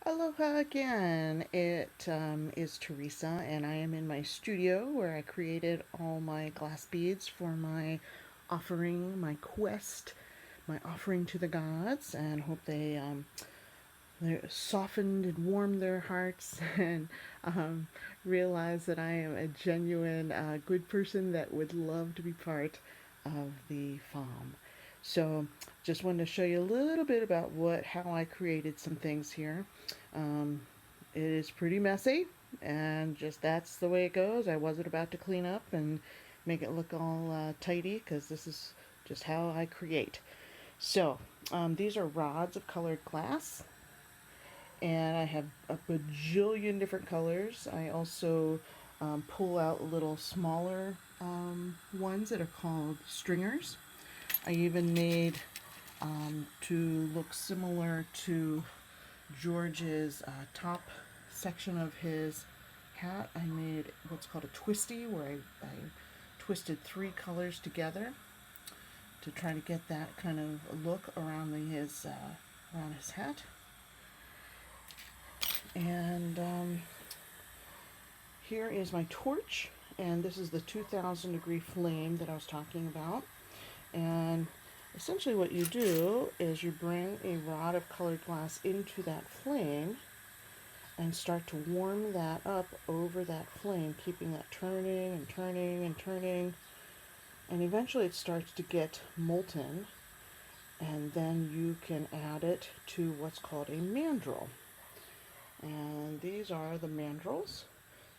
Aloha again. It is Teresa, and I am in my studio where I created all my glass beads for my offering, my quest, my offering to the gods, and hope they're softened and warmed their hearts and um, realize that I am a genuine good person that would love to be part of the farm. So, just wanted to show you a little bit about how I created some things here. Um, it is pretty messy, and just that's the way it goes. I wasn't about to clean up and make it look all tidy because this is just how I create. So, these are rods of colored glass, and I have a bajillion different colors. I also pull out little smaller ones that are called stringers. I even made to look similar to George's top section of his hat. I made what's called a twisty, where I twisted three colors together to try to get that kind of look around his hat. And here is my torch, and this is the 2000 degree flame that I was talking about. And essentially what you do is you bring a rod of colored glass into that flame and start to warm that up over that flame, keeping that turning and turning and turning. And eventually it starts to get molten, and then you can add it to what's called a mandrel. And these are the mandrels.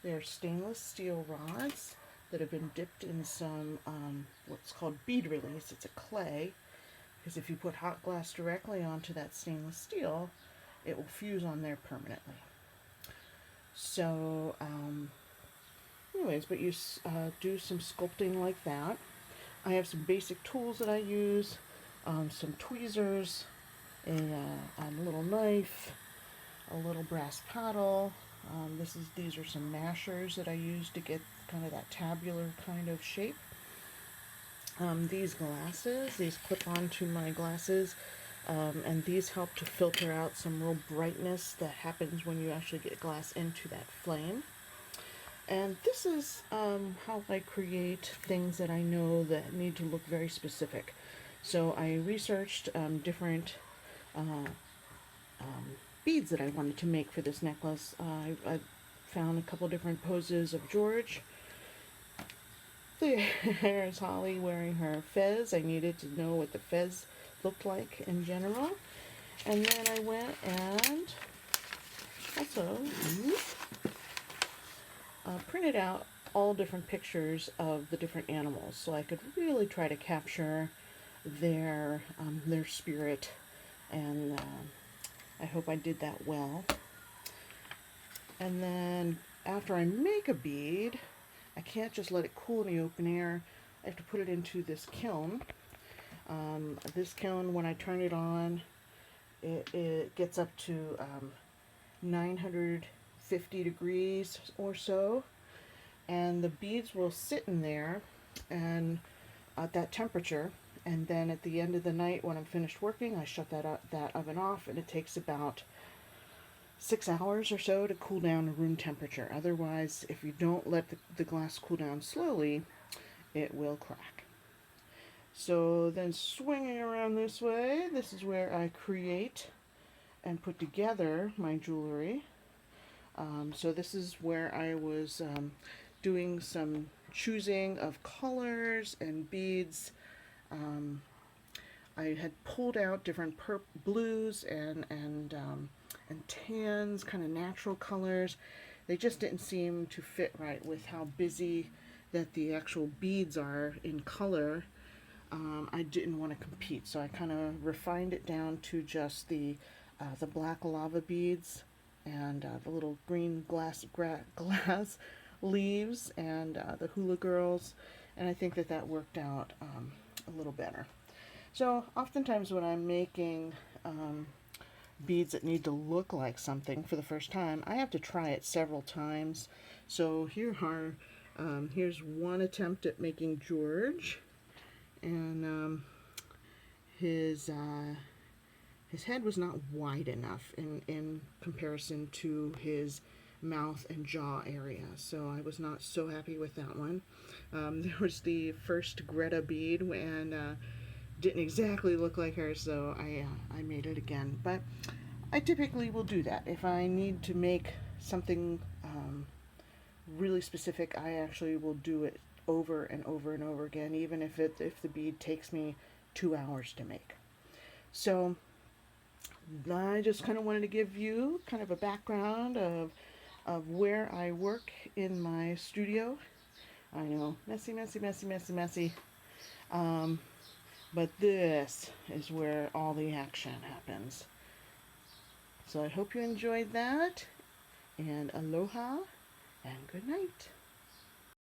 They're stainless steel rods that have been dipped in some what's called bead release. It's a clay, because if you put hot glass directly onto that stainless steel, it will fuse on there permanently. So, anyways, but you do some sculpting like that. I have some basic tools that I use, some tweezers, a little knife, a little brass paddle. These are some mashers that I use to get kind of that tabular kind of shape. These clip onto my glasses, and these help to filter out some real brightness that happens when you actually get glass into that flame. And this is how I create things that I know that need to look very specific. So I researched different uh, um, beads that I wanted to make for this necklace. I found a couple different poses of George. There's Holly wearing her fez. I needed to know what the fez looked like in general. And then I went and also printed out all different pictures of the different animals, so I could really try to capture their spirit, and I hope I did that well. And then after I make a bead, I can't just let it cool in the open air. I have to put it into this kiln. This kiln, when I turn it on, it gets up to 950 degrees or so, and the beads will sit in there and at that temperature. And then at the end of the night, when I'm finished working, I shut that oven off, and it takes about 6 hours or so to cool down to room temperature. Otherwise, if you don't let the glass cool down slowly, it will crack. So then, swinging around this way, this is where I create and put together my jewelry. So this is where I was doing some choosing of colors and beads. Um, I had pulled out different blues and tans, kind of natural colors. They just didn't seem to fit right with how busy that the actual beads are in color. I didn't want to compete, so I kind of refined it down to just the black lava beads and the little green glass leaves and the hula girls, and I think that worked out a little better. So oftentimes when I'm making beads that need to look like something for the first time, I have to try it several times. So here's one attempt at making George, and his his head was not wide enough in comparison to his mouth and jaw area. So I was not so happy with that one. There was the first Greta bead, and didn't exactly look like her, so I made it again. But I typically will do that. If I need to make something really specific, I actually will do it over and over and over again, even if the bead takes me 2 hours to make. So I just kind of wanted to give you kind of a background of where I work in my studio. I know, messy, messy, messy, messy, messy. But this is where all the action happens. So I hope you enjoyed that, and aloha, and good night.